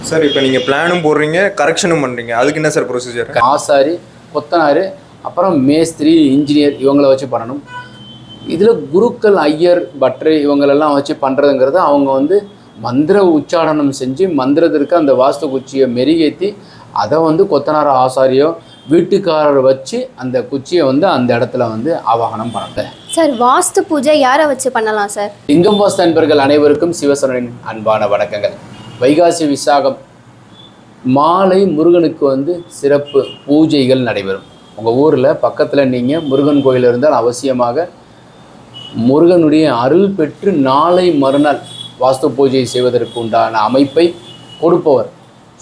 Sir இப்போ நீங்கள் பிளானும் போடுறீங்க கரெக்ஷனும் பண்ணுறீங்க, அதுக்கு என்ன சார் ப்ரொசீஜர்? ஆசாரி, கொத்தனார், அப்புறம் மேஸ்திரி, இன்ஜினியர் இவங்கள வச்சு பண்ணணும். இதில் குருக்கள், ஐயர், பட்ரு இவங்களெல்லாம் வச்சு பண்ணுறதுங்கிறது அவங்க வந்து மந்திர உச்சாடனம் செஞ்சு மந்திரத்திற்கு அந்த வாஸ்து குச்சியை மெருகேற்றி அதை வந்து கொத்தனார், ஆசாரியோ, வீட்டுக்காரர் வச்சு அந்த குச்சியை வந்து அந்த இடத்துல வந்து ஆவாகனம் பண்ணல. சார் வாஸ்து பூஜை யாரை வச்சு பண்ணலாம் சார்? லிங்கம் வாஸ்து நண்பர்கள் அனைவருக்கும் சிவ சரவணனின் அன்பான வணக்கங்கள். வைகாசி விசாகம் மாலை முருகனுக்கு வந்து சிறப்பு பூஜைகள் நடைபெறும். உங்கள் ஊரில் பக்கத்தில் நீங்கள் முருகன் கோயில் இருந்தால் அவசியமாக முருகனுடைய அருள் பெற்று நாளை மறுநாள் வாஸ்து பூஜை செய்வதற்கு உண்டான அமைப்பை கொடுப்பவர்.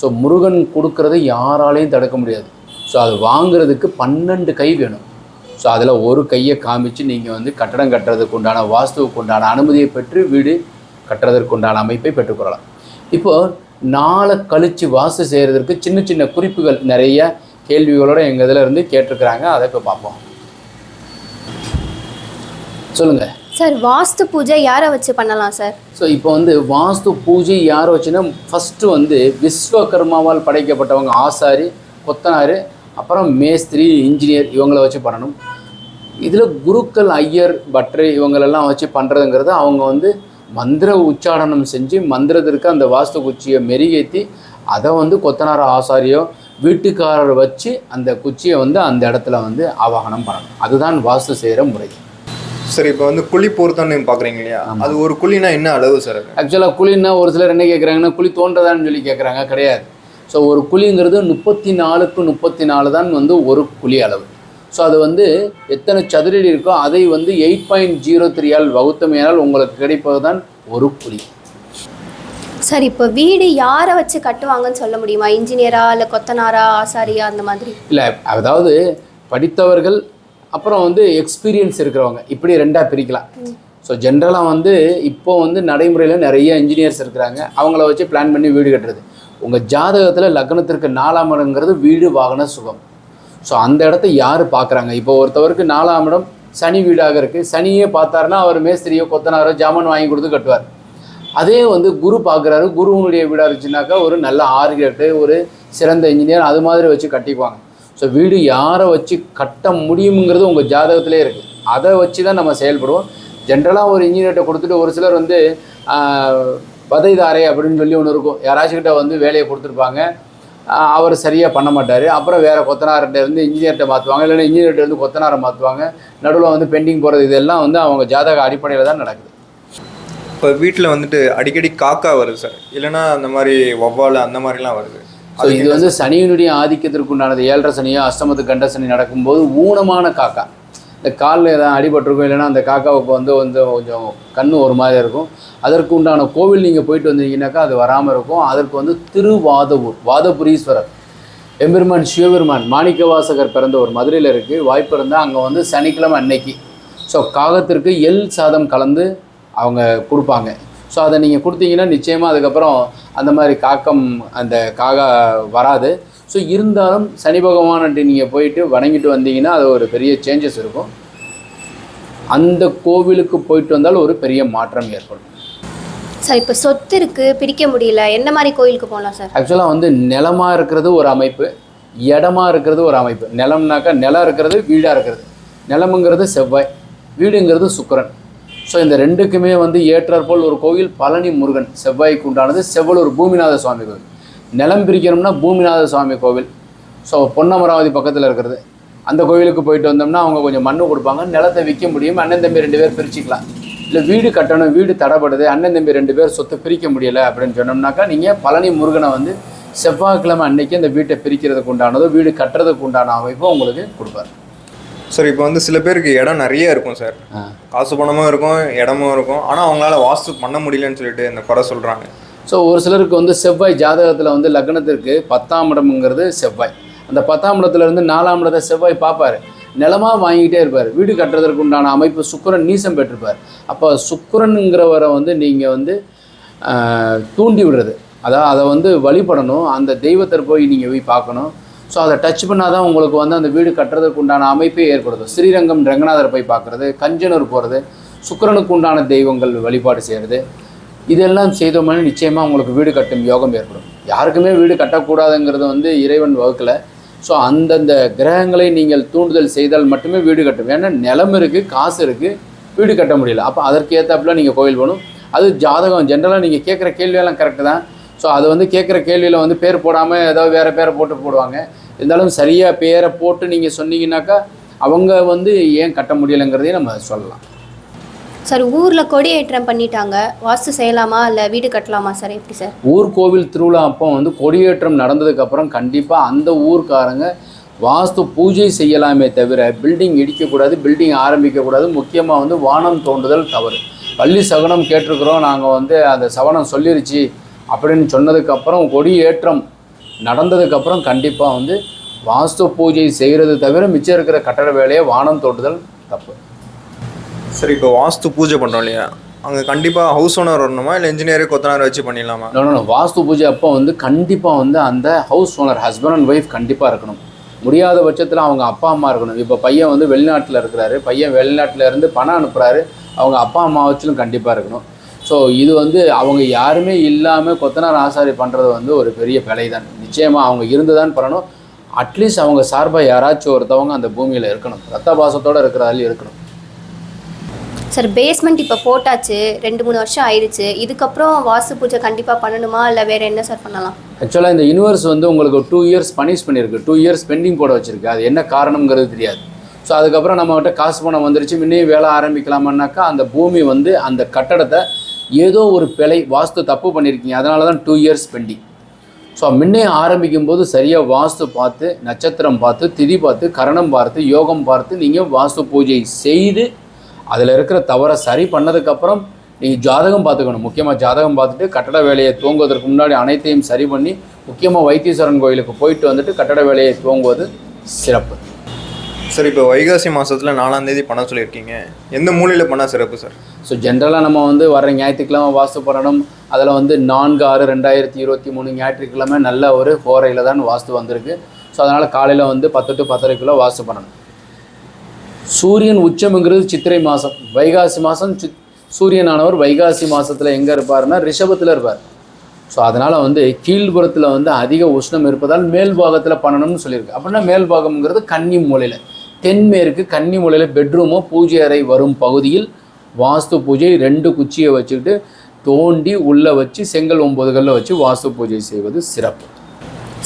ஸோ முருகன் கொடுக்கறதை யாராலையும் தடுக்க முடியாது. ஸோ அது வாங்கிறதுக்கு 12 கை வேணும். ஸோ அதில் ஒரு கையை காமிச்சு நீங்கள் வந்து கட்டடம் கட்டுறதுக்கு உண்டான வாஸ்துவுக்கு உண்டான அனுமதியை பெற்று வீடு கட்டுறதற்கு உண்டான அமைப்பை பெற்றுக்கொள்ளலாம். இப்போது நாளை கழித்து வாஸ்து செய்கிறதுக்கு சின்ன சின்ன குறிப்புகள் நிறைய கேள்விகளோடு எங்கள் இதில் இருந்து கேட்டிருக்கிறாங்க. அதை இப்போ பார்ப்போம். சொல்லுங்கள் சார். வாஸ்து பூஜை யாரை வச்சு பண்ணலாம் சார்? ஸோ இப்போ வந்து வாஸ்து பூஜை யாரை வச்சுன்னா ஃபஸ்ட்டு வந்து விஸ்வகர்மாவால் படைக்கப்பட்டவங்க ஆசாரி, கொத்தனார், அப்புறம் மேஸ்திரி, இன்ஜினியர் இவங்கள வச்சு பண்ணணும். இதில் குருக்கள், ஐயர், பட்ரு இவங்களெல்லாம் வச்சு பண்ணுறதுங்கிறது அவங்க வந்து மந்திர உச்சாடனம் செஞ்சு மந்திரத்திற்கு அந்த வாஸ்து குச்சியை மெருகேற்றி அதை வந்து கொத்தனார், ஆசாரியோ, வீட்டுக்காரர் வச்சு அந்த குச்சியை வந்து அந்த இடத்துல வந்து ஆவாகனம் பண்ணணும். அதுதான் வாஸ்து செய்கிற முறை. சரி, இப்போ வந்து குழி பொறுத்தான்னு பார்க்குறீங்க இல்லையா, அது ஒரு குழினா என்ன அளவு சார்? ஆக்சுவலாக குழின்னா ஒரு சிலர் என்ன கேட்குறாங்கன்னா குழி தோன்றதான்னு சொல்லி கேட்குறாங்க. கிடையாது. ஸோ ஒரு குழிங்கிறது 34க்கு 34 தான் வந்து ஒரு குழி அளவு. ஸோ அது வந்து எத்தனை சதுரடி இருக்கோ அதை வந்து 8.03 வகுத்தமையால் உங்களுக்கு கிடைப்பது தான் ஒரு குழி. சார் இப்போ வீடு யாரை வச்சு கட்டுவாங்கன்னு சொல்ல முடியுமா? இன்ஜினியரா இல்லை கொத்தனாரா, ஆசாரியா அந்த மாதிரி? இல்லை, அதாவது படித்தவர்கள் அப்புறம் வந்து எக்ஸ்பீரியன்ஸ் இருக்கிறவங்க இப்படி ரெண்டாக பிரிக்கலாம். ஸோ ஜென்ரலாக வந்து இப்போ வந்து நடைமுறையில் நிறைய இன்ஜினியர்ஸ் இருக்கிறாங்க. அவங்கள வச்சு பிளான் பண்ணி வீடு கட்டுறது. உங்கள் ஜாதகத்தில் லக்னத்திற்கு 4ஆம் இடங்கிறது வீடு வாகன சுகம். ஸோ அந்த இடத்த யார் பார்க்குறாங்க? இப்போ ஒருத்தவருக்கு 4ஆம் இடம் சனி வீடாக இருக்குது. சனியே பார்த்தாருன்னா அவர் மேஸ்திரியோ, கொத்தனாரோ ஜாமான் வாங்கி கொடுத்து கட்டுவார். அதே வந்து குரு பார்க்குறாரு, குருவனுடைய வீடாக இருந்துச்சுனாக்கா ஒரு நல்ல ஆர்கிடெக்ட், ஒரு சிறந்த இன்ஜினியர் அது மாதிரி வச்சு கட்டிக்குவாங்க. ஸோ வீடு யாரை வச்சு கட்ட முடியுங்கிறது உங்கள் ஜாதகத்திலே இருக்குது. அதை வச்சு தான் நம்ம செயல்படுவோம். ஜென்ரலாக ஒரு இன்ஜினியர்கிட்ட கொடுத்துட்டு ஒரு சிலர் வந்து பதைதாரே அப்படின்னு சொல்லி ஒன்று இருக்கும். யாராச்சுக்கிட்ட வந்து வேலையை கொடுத்துருப்பாங்க, அவர் சரியாக பண்ண மாட்டார். அப்புறம் வேறு கொத்தனார்கிட்ட இருந்து இன்ஜினியர்கிட்ட மாற்றுவாங்க, இல்லைன்னா இன்ஜினியர்கிட்ட இருந்து கொத்தனாரை மாற்றுவாங்க. நடுவில் வந்து பெண்டிங் போகிறது. இதெல்லாம் வந்து அவங்க ஜாதக அடிப்படையில் தான் நடக்குது. இப்போ வீட்டில் வந்துட்டு அடிக்கடி காக்கா வருது சார், இல்லைன்னா அந்த மாதிரி வௌவால் அந்த மாதிரிலாம் வருது. ஸோ இது வந்து சனியினுடைய ஆதிக்கத்திற்கு உண்டானது. 7.5 சனியோ அஷ்டமத்து கண்ட சனி நடக்கும்போது ஊனமான காக்கா, இந்த காலில் எதாவது அடிபட்டிருக்கும், இல்லைன்னா அந்த காக்காவுக்கு வந்து கொஞ்சம் கண்ணு ஒரு மாதிரி இருக்கும். அதற்கு உண்டான கோவில் நீங்கள் போயிட்டு வந்தீங்கன்னாக்கா அது வராமல் இருக்கும். அதற்கு வந்து திருவாதவூர் வாதபுரீஸ்வரர் எம்பெருமான் சிவபெருமான் மாணிக்கவாசகர் பிறந்த ஒரு மதுரையில் இருக்குது. வாய்ப்பு இருந்தால் அங்கே வந்து சனிக்கிழமை அன்னைக்கு ஸோ காகத்திற்கு எள் சாதம் கலந்து அவங்க கொடுப்பாங்க. ஸோ அதை நீங்கள் கொடுத்தீங்கன்னா நிச்சயமாக அதுக்கப்புறம் அந்த மாதிரி காக்கம் அந்த காகா வராது. ஸோ இருந்தாலும் சனி பகவான்ட்டு நீங்கள் போயிட்டு வணங்கிட்டு வந்தீங்கன்னா அது ஒரு பெரிய சேஞ்சஸ் இருக்கும். அந்த கோவிலுக்கு போயிட்டு வந்தால் ஒரு பெரிய மாற்றம் ஏற்படும். சார் இப்போ சொத்து இருக்குது, பிரிக்க முடியல, என்ன மாதிரி கோயிலுக்கு போகலாம் சார்? ஆக்சுவலாக வந்து நிலமாக இருக்கிறது ஒரு அமைப்பு, இடமா இருக்கிறது ஒரு அமைப்பு. நிலம்னாக்கா நிலம் இருக்கிறது, வீடாக இருக்கிறது. நிலமுங்கிறது செவ்வாய், வீடுங்கிறது சுக்கிரன். ஸோ இந்த ரெண்டுக்குமே வந்து ஏற்றாற்போல் ஒரு கோவில் பழனி முருகன் செவ்வாய்க்கு உண்டானது. செவ்வலூர் பூமிநாத சுவாமி கோவில். நிலம் பிரிக்கணும்னா பூமிநாத சுவாமி கோவில். ஸோ பொன்னமராவதி பக்கத்தில் இருக்கிறது. அந்த கோவிலுக்கு போயிட்டு வந்தோம்னா அவங்க கொஞ்சம் மண்ணு கொடுப்பாங்க, நிலத்தை விற்க முடியும். அண்ணன் தம்பி 2 பேர் பிரிச்சுக்கலாம். இல்லை வீடு கட்டணும், வீடு தடைப்படுது, அண்ணன் தம்பி 2 பேர் சொத்து பிரிக்க முடியலை அப்படின்னு சொன்னோம்னாக்கா நீங்கள் பழனி முருகனை வந்து செவ்வாய்க்கிழமை அன்னைக்கு அந்த வீட்டை பிரிக்கிறதுக்கு உண்டானதோ வீடு கட்டுறதுக்கு உண்டான அமைப்போ உங்களுக்கு கொடுப்பார். சார் இப்போ வந்து சில பேருக்கு இடம் நிறைய இருக்கும் சார், காசு பணமும் இருக்கும், இடமும் இருக்கும், ஆனால் அவங்களால வாஸ்து பண்ண முடியலன்னு சொல்லிட்டு இந்த குறை சொல்கிறாங்க. ஸோ ஒரு சிலருக்கு வந்து செவ்வாய் ஜாதகத்தில் வந்து லக்னத்திற்கு 10ஆம் இடம்ங்கிறது செவ்வாய். அந்த 10ஆம் இடத்துலேருந்து 4ஆம் இடத்தை செவ்வாய் பார்ப்பார். நிலமாக வாங்கிட்டே இருப்பார். வீடு கட்டுறதுக்கு உண்டான அமைப்பு சுக்கிரன் நீசம் பெற்றிருப்பார். அப்போ சுக்கிரனுங்கிறவரை வந்து நீங்கள் வந்து தூண்டி விடுறது, அதாவது அதை வந்து வழிபடணும். அந்த தெய்வத்தை போய் நீங்கள் போய் பார்க்கணும். ஸோ அதை டச் பண்ணால் தான் உங்களுக்கு வந்து அந்த வீடு கட்டுறதுக்கு உண்டான அமைப்பே ஏற்படுது. ஸ்ரீரங்கம் ரங்கநாதரை போய் பார்க்குறது, கஞ்சனூர் போகிறது, சுக்கிரனுக்கு உண்டான தெய்வங்கள் வழிபாடு செய்கிறது, இதெல்லாம் செய்தோம்னா நிச்சயமாக உங்களுக்கு வீடு கட்டும் யோகம் ஏற்படும். யாருக்குமே வீடு கட்டக்கூடாதுங்கிறது வந்து இறைவன் வகுக்கல. ஸோ அந்தந்த கிரகங்களை நீங்கள் தூண்டுதல் செய்தால் மட்டுமே வீடு கட்டும். ஏன்னா நிலம் இருக்குது, காசு இருக்குது, வீடு கட்ட முடியல. அப்போ அதற்கு ஏற்றாப்புல நீங்கள் கோயில் போகணும். அது ஜாதகம் ஜென்ரலாக நீங்கள் கேட்குற கேள்வியெல்லாம் கரெக்டு தான். ஸோ அது வந்து கேட்குற கேள்வியில் வந்து பேர் போடாமல் ஏதாவது வேறு பேரை போடுவாங்க. இருந்தாலும் சரியாக பேரை போட்டு நீங்கள் சொன்னீங்கன்னாக்கா அவங்க வந்து ஏன் கட்ட முடியலைங்கிறதையும் நம்ம சொல்லலாம். சார் ஊரில் கொடியேற்றம் பண்ணிட்டாங்க, வாஸ்து செய்யலாமா இல்லை வீடு கட்டலாமா சார், எப்படி சார்? ஊர் கோவில் திருவிழா அப்போ வந்து கொடியேற்றம் நடந்ததுக்கப்புறம் கண்டிப்பாக அந்த ஊருக்காரங்க வாஸ்து பூஜை செய்யலாமே தவிர பில்டிங் இடிக்கக்கூடாது, பில்டிங் ஆரம்பிக்கக்கூடாது. முக்கியமாக வந்து வானம் தோண்டுதல் தவறு. பள்ளி சகனம் கேட்டிருக்கிறோம், நாங்கள் வந்து அந்த சவனம் சொல்லிருச்சு அப்படின்னு சொன்னதுக்கப்புறம் கொடியேற்றம் நடந்ததுக்கப்புறம் கண்டிப்பாக வந்து வாஸ்து பூஜை செய்கிறது தவிர மிச்சம் இருக்கிற கட்டட வேலையை வானம் தோண்டுதல் தப்பு. சரி, இப்போ வாஸ்து பூஜை பண்ணுறோம் இல்லையா, அங்கே கண்டிப்பாக ஹவுஸ் ஓனர் வரணுமா இல்லை இன்ஜினியரு கொத்தனார் வச்சு பண்ணிடலாமா? நோ வாஸ்து பூஜை அப்போ வந்து கண்டிப்பாக வந்து அந்த house owner husband and wife கண்டிப்பாக இருக்கணும். முடியாத பட்சத்தில் அவங்க அப்பா அம்மா இருக்கணும். இப்போ பையன் வந்து வெளிநாட்டில் இருக்கிறாரு, பையன் வெளிநாட்டில் இருந்து பணம் அனுப்புகிறாரு, அவங்க அப்பா அம்மா வச்சுலும் கண்டிப்பாக இருக்கணும். ஸோ இது வந்து அவங்க யாருமே இல்லாமல் கொத்தனார் ஆசாரி பண்ணுறது வந்து ஒரு பெரிய பிழை தான். நிச்சயமாக அவங்க இருந்து தான் பண்ணணும். அட்லீஸ்ட் அவங்க சார்பாக யாராச்சும் ஒருத்தவங்க அந்த பூமியில் இருக்கணும், ரத்த பாசத்தோடு இருக்கிறாலும் இருக்கணும். சார் பேஸ்மெண்ட் இப்போ போட்டாச்சு, 2-3 வருஷம் ஆயிடுச்சு, இதுக்கப்புறம் வாஸ்து பூஜை கண்டிப்பாக பண்ணணுமா இல்லை வேறு என்ன சார் பண்ணலாம்? ஆக்சுவலாக இந்த யூனிவர்ஸ் வந்து உங்களுக்கு 2 இயர்ஸ் பனிஷ் பண்ணியிருக்கு, 2 இயர்ஸ் பெண்டிங் போட வச்சுருக்கு. அது என்ன காரணங்கிறது தெரியாது. ஸோ அதுக்கப்புறம் நம்மகிட்ட காசு பணம் வந்துருச்சு, முன்னே வேலை ஆரம்பிக்கலாமான்னாக்கா அந்த பூமி வந்து அந்த கட்டடத்தை ஏதோ ஒரு பிழை வாஸ்து தப்பு பண்ணியிருக்கீங்க, அதனால தான் 2 இயர்ஸ் பெண்டிங். ஸோ முன்னே ஆரம்பிக்கும் போது சரியாக வாஸ்து பார்த்து, நட்சத்திரம் பார்த்து, திதி பார்த்து, கரணம் பார்த்து, யோகம் பார்த்து நீங்கள் வாஸ்து பூஜை செய்து அதில் இருக்கிற தவறை சரி பண்ணதுக்கப்புறம் நீங்கள் ஜாதகம் பார்த்துக்கணும். முக்கியமாக ஜாதகம் பார்த்துட்டு கட்டட வேலையை துவங்குவதற்கு முன்னாடி அனைத்தையும் சரி பண்ணி, முக்கியமாக வைத்தீஸ்வரன் கோயிலுக்கு போயிட்டு வந்துட்டு கட்டட வேலையை துவங்குவது சிறப்பு. சார் இப்போ வைகாசி மாதத்தில் 4ஆம் தேதி பண்ண சொல்லியிருக்கீங்க, எந்த மூலையில் பண்ணால் சிறப்பு சார்? ஸோ ஜென்ரலாக நம்ம வந்து வர ஞாயிற்றுக்கிழமை வாஸ்து பண்ணணும். அதில் வந்து 4/6/2023 ஞாயிற்றுக்கிழமை நல்ல ஒரு ஹோரையில் தான் வாஸ்து வந்திருக்கு. ஸோ அதனால் காலையில் வந்து 10 to 10:30 வாஸ்து பண்ணணும். சூரியன் உச்சம்ங்கிறது சித்திரை மாதம், வைகாசி மாதம் சூரியனானவர் வைகாசி மாதத்தில் எங்கே இருப்பார்னா ரிஷபத்தில் இருப்பார். ஸோ அதனால் வந்து கீழ்புறத்தில் வந்து அதிக உஷ்ணம் இருப்பதால் மேல் பாகத்தில் பண்ணணும்னு சொல்லியிருக்கு. அப்படின்னா மேல் பாகம்ங்கிறது கன்னி மூலையில், தென்மேற்கு கன்னி மூலையில் பெட்ரூமோ பூஜை அறை வரும் பகுதியில் வாஸ்து பூஜை 2 குச்சியை வச்சுக்கிட்டு தோண்டி உள்ளே வச்சு செங்கல் 9 கல்ல வச்சு வாஸ்து பூஜை செய்வது சிறப்பு.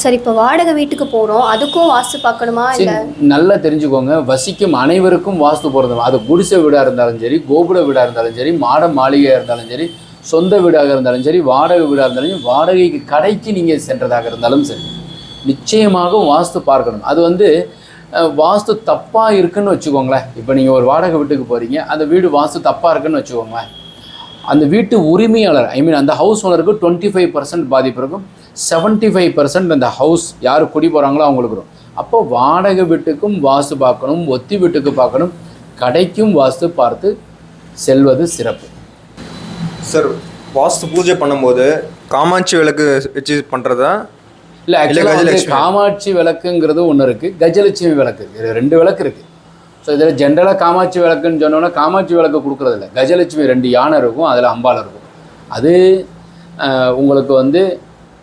சார் இப்போ வாடகை வீட்டுக்கு போகிறோம், அதுக்கும் வாஸ்து பார்க்கணுமா இல்லை? நல்லா தெரிஞ்சுக்கோங்க, வசிக்கும் அனைவருக்கும் வாஸ்து போகிறது. அது குடிசை வீடாக இருந்தாலும் சரி, கோபுர வீடாக இருந்தாலும் சரி, மாட மாளிகையாக இருந்தாலும் சரி, சொந்த வீடாக இருந்தாலும் சரி, வாடகை வீடாக இருந்தாலும் சரி, வாடகைக்கு கடைக்கு நீங்கள் சென்றதாக இருந்தாலும் சரி, நிச்சயமாக வாஸ்து பார்க்கணும். அது வந்து வாஸ்து தப்பாக இருக்குன்னு வச்சுக்கோங்களேன். இப்போ நீங்கள் ஒரு வாடகை வீட்டுக்கு போகிறீங்க, அந்த வீடு வாஸ்து தப்பாக இருக்குன்னு வச்சுக்கோங்களேன், அந்த வீட்டு உரிமையாளர் அந்த ஹவுஸ் ஓனருக்கு 25% பாதிப்பு இருக்கும், 75% அந்த ஹவுஸ் யார் குடி போகிறாங்களோ அவங்களுக்கு இருக்கும். அப்போ வாடகை வீட்டுக்கும் வாஸ்து பார்க்கணும், ஒத்தி வீட்டுக்கு பார்க்கணும், கடைக்கும் வாஸ்து பார்த்து செல்வது சிறப்பு. சார் வாஸ்து பூஜை பண்ணும்போது காமாட்சி விளக்கு வச்சு பண்ணுறதா? இல்லை, ஆக்சுவலாக காமாட்சி விளக்குங்கிறது ஒன்று இருக்குது, கஜலட்சுமி விளக்கு இருக்குது, 2 விளக்கு இருக்குது. ஸோ இதில் ஜென்ரலாக காமாட்சி விளக்குன்னு சொன்னோன்னா காமாட்சி விளக்கு கொடுக்குறதில்ல, கஜலட்சுமி 2 யானை இருக்கும், அதில் அம்பாள் இருக்கும். அது உங்களுக்கு வந்து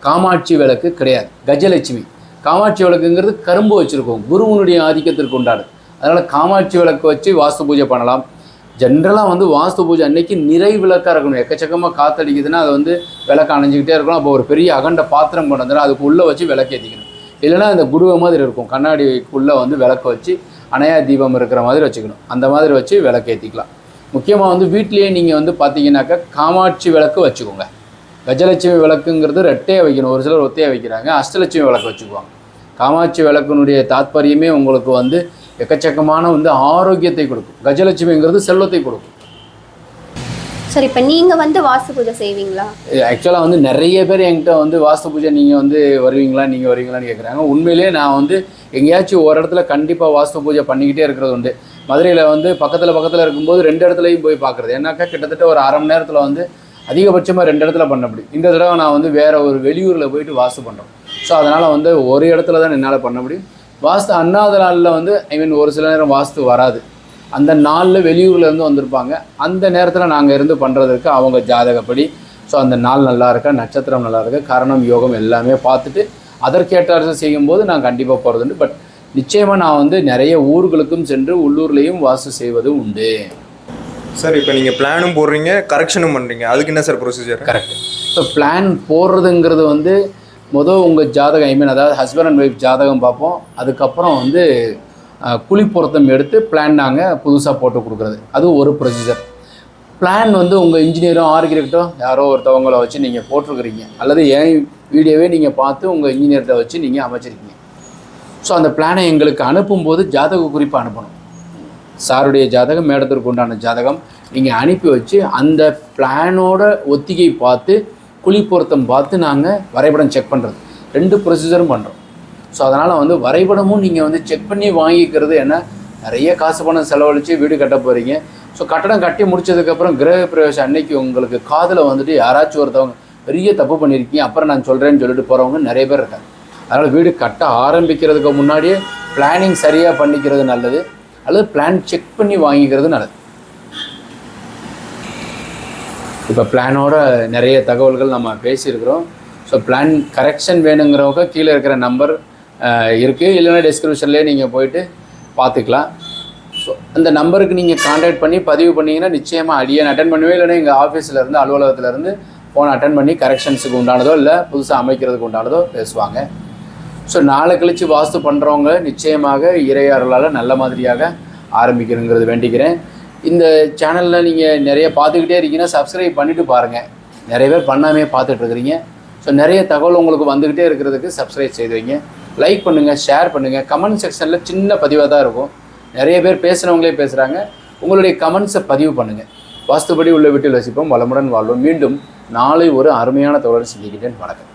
காமாட்சி விளக்கு கிடையாது, கஜலட்சுமி. காமாட்சி விளக்குங்கிறது கரும்பு வச்சுருக்கோம், குருவனுடைய ஆதிக்கத்திற்கு உண்டானது. அதனால் காமாட்சி விளக்கு வச்சு வாஸ்து பூஜை பண்ணலாம். ஜென்ரலாக வந்து வாஸ்து பூஜை அன்னைக்கு நிறை விளக்காக இருக்கணும். எக்கச்சக்கமாக காற்றடிக்குதுன்னா அது வந்து விளக்கு அணைஞ்சிக்கிட்டே இருக்கணும். அப்போ ஒரு பெரிய அகண்ட பாத்திரம் கொண்டு வந்துடும், அதுக்கு உள்ளே வச்சு விளக்கு ஏற்றிக்கணும். இல்லைனா இந்த குடுவை மாதிரி இருக்கும், கண்ணாடிக்குள்ளே வந்து விளக்கு வச்சு அணையா தீபம் இருக்கிற மாதிரி வச்சுக்கணும். அந்த மாதிரி வச்சு விளக்கு ஏற்றிக்கலாம். முக்கியமாக வந்து வீட்லேயே நீங்கள் வந்து பார்த்தீங்கன்னாக்கா காமாட்சி விளக்கு வச்சுக்கோங்க. கஜலட்சுமி விளக்குங்கிறது 2 வைக்கணும், ஒரு சிலர் ஒத்தையாக வைக்கிறாங்க, அஷ்டலட்சுமி விளக்கு வச்சுக்குவாங்க. காமாட்சி விளக்குனுடைய தாத்பரியமே உங்களுக்கு வந்து எக்கச்சக்கமான வந்து ஆரோக்கியத்தை கொடுக்கும், கஜலட்சுமிங்கிறது செல்வத்தை கொடுக்கும். சார் இப்போ நீங்கள் வந்து வாஸ்து பூஜை செய்வீங்களா? ஆக்சுவலாக வந்து நிறைய பேர் என்கிட்ட வந்து வாஸ்து பூஜை நீங்கள் வந்து வருவீங்களான்னு கேட்குறாங்க. உண்மையிலேயே நான் வந்து எங்கேயாச்சும் ஒரு இடத்துல கண்டிப்பாக வாஸ்து பூஜை பண்ணிக்கிட்டே இருக்கிறது உண்டு. மதுரையில் வந்து பக்கத்தில் இருக்கும்போது 2 இடத்துலையும் போய் பார்க்குறது. ஏன்னாக்கா கிட்டத்தட்ட ஒரு அரை மணி நேரத்தில் வந்து அதிகபட்சமாக 2 இடத்துல பண்ண முடியும். இந்த தடவை நான் வந்து வேறு ஒரு வெளியூரில் போயிட்டு வாஸ்து பண்ணுறோம். ஸோ அதனால் வந்து ஒரு இடத்துல தான் என்னால் பண்ண முடியும். வாஸ்து அண்ணாத நாளில் வந்து ஒரு சில நேரம் வாஸ்து வராது, அந்த நாளில் வெளியூர்லேருந்து வந்திருப்பாங்க, அந்த நேரத்தில் நாங்கள் இருந்து பண்ணுறதுக்கு அவங்க ஜாதகப்படி ஸோ அந்த நாள் நல்லா இருக்கா, நட்சத்திரம் நல்லா இருக்கா, கரணம், யோகம் எல்லாமே பார்த்துட்டு அதற்கேற்றாறு செய்யும்போது நான் கண்டிப்பாக போகிறதுண்டு. பட் நிச்சயமாக நான் வந்து நிறைய ஊர்களுக்கும் சென்று உள்ளூர்லேயும் வாஸ்து செய்வது உண்டு. சார் இப்போ நீங்கள் பிளானும் போடுறீங்க, கரெக்ஷனும் பண்ணுறீங்க, அதுக்கு என்ன சார் ப்ரொசீஜர்? கரெக்ட். இப்போ பிளான் போடுறதுங்கிறது வந்து மொதல் உங்கள் ஜாதகம், ஐ மீன் அதாவது ஹஸ்பண்ட் அண்ட் ஒய்ஃப் ஜாதகம் பார்ப்போம். அதுக்கப்புறம் வந்து குழி பொருத்தம் எடுத்து பிளான் நாங்கள் புதுசாக போட்டு கொடுக்குறது, அது ஒரு ப்ரொசீஜர். பிளான் வந்து உங்கள் இன்ஜினியரோ ஆர்கிடெக்டோ யாரோ ஒருத்தவங்களை வச்சு நீங்கள் போட்டிருக்கிறீங்க, அல்லது என் வீடியோவே நீங்கள் பார்த்து உங்கள் இன்ஜினியர்கிட்ட வச்சு நீங்கள் அமைச்சிருக்கீங்க. ஸோ அந்த பிளானை எங்களுக்கு அனுப்பும்போது ஜாதக குறிப்பு அனுப்பணும். சாருடைய ஜாதகம், மேடத்திற்கு உண்டான ஜாதகம் நீங்கள் அனுப்பி வச்சு அந்த பிளானோட ஒத்திகை பார்த்து குழி பொருத்தம் பார்த்து நாங்கள் வரைபடம் செக் பண்ணுறது, 2 ப்ரொசீஜரும் பண்ணுறோம். ஸோ அதனால் வந்து வரைபடமும் நீங்கள் வந்து செக் பண்ணி வாங்கிக்கிறது, ஏன்னா நிறைய காசு பணம் செலவழித்து வீடு கட்ட போகிறீங்க. ஸோ கட்டடம் கட்டி முடிச்சதுக்கப்புறம் கிரக பிரவேசம் அன்னைக்கு உங்களுக்கு காதில் வந்துட்டு யாராச்சும் ஒருத்தவங்க பெரிய தப்பு பண்ணியிருக்கீங்க, அப்புறம் நான் சொல்கிறேன்னு சொல்லிட்டு போகிறவங்க நிறைய பேர் இருக்காங்க. அதனால் வீடு கட்ட ஆரம்பிக்கிறதுக்கு முன்னாடியே பிளானிங் சரியாக பண்ணிக்கிறது நல்லது, அல்லது பிளான் செக் பண்ணி வாங்கிக்கிறது நல்லது. இப்போ பிளானோட நிறைய தகவல்கள் நம்ம பேசியிருக்கிறோம். ஸோ பிளான் கரெக்ஷன் வேணுங்கிறவங்க கீழே இருக்கிற நம்பர் இருக்குது, இல்லைன்னா டிஸ்கிரிப்ஷன்லேயே நீங்கள் போயிட்டு பார்த்துக்கலாம். ஸோ அந்த நம்பருக்கு நீங்கள் கான்டாக்ட் பண்ணி பதிவு பண்ணிங்கன்னா நிச்சயமாக அடியன் அட்டன் பண்ணுவே, இல்லைன்னா எங்கள் ஆஃபீஸ்லேருந்து அலுவலகத்துலேருந்து ஃபோன் அட்டன் பண்ணி கரெக்ஷன்ஸுக்கு உண்டானதோ இல்லை புதுசாக அமைக்கிறதுக்கு உண்டானதோ பேசுவாங்க. ஸோ நாளை கழித்து வாஸ்து பண்ணுறவங்க நிச்சயமாக இறையாறலால் நல்ல மாதிரியாக ஆரம்பிக்கணுங்கிறது வேண்டிக்கிறேன். இந்த சேனலில் நீங்கள் நிறைய பார்த்துக்கிட்டே இருக்கீங்கன்னா சப்ஸ்கிரைப் பண்ணிவிட்டு பாருங்கள். நிறைய பேர் பண்ணாமே பார்த்துட்ருக்குறீங்க. ஸோ நிறைய தகவல் உங்களுக்கு வந்துக்கிட்டே இருக்கிறதுக்கு சப்ஸ்கிரைப் செய்து வைங்க, லைக் பண்ணுங்கள், ஷேர் பண்ணுங்கள். கமெண்ட் செக்ஷனில் சின்ன பதிவாக தான் இருக்கும், நிறைய பேர் பேசுகிறவங்களே பேசுகிறாங்க. உங்களுடைய கமெண்ட்ஸை பதிவு பண்ணுங்கள். வாஸ்துபடி உள்ள வீட்டில் வசிப்போம், வளமுடன் வாழ்வோம். மீண்டும் நாளை ஒரு அருமையான தகவலை சந்திக்கிட்டேன். வணக்கம்.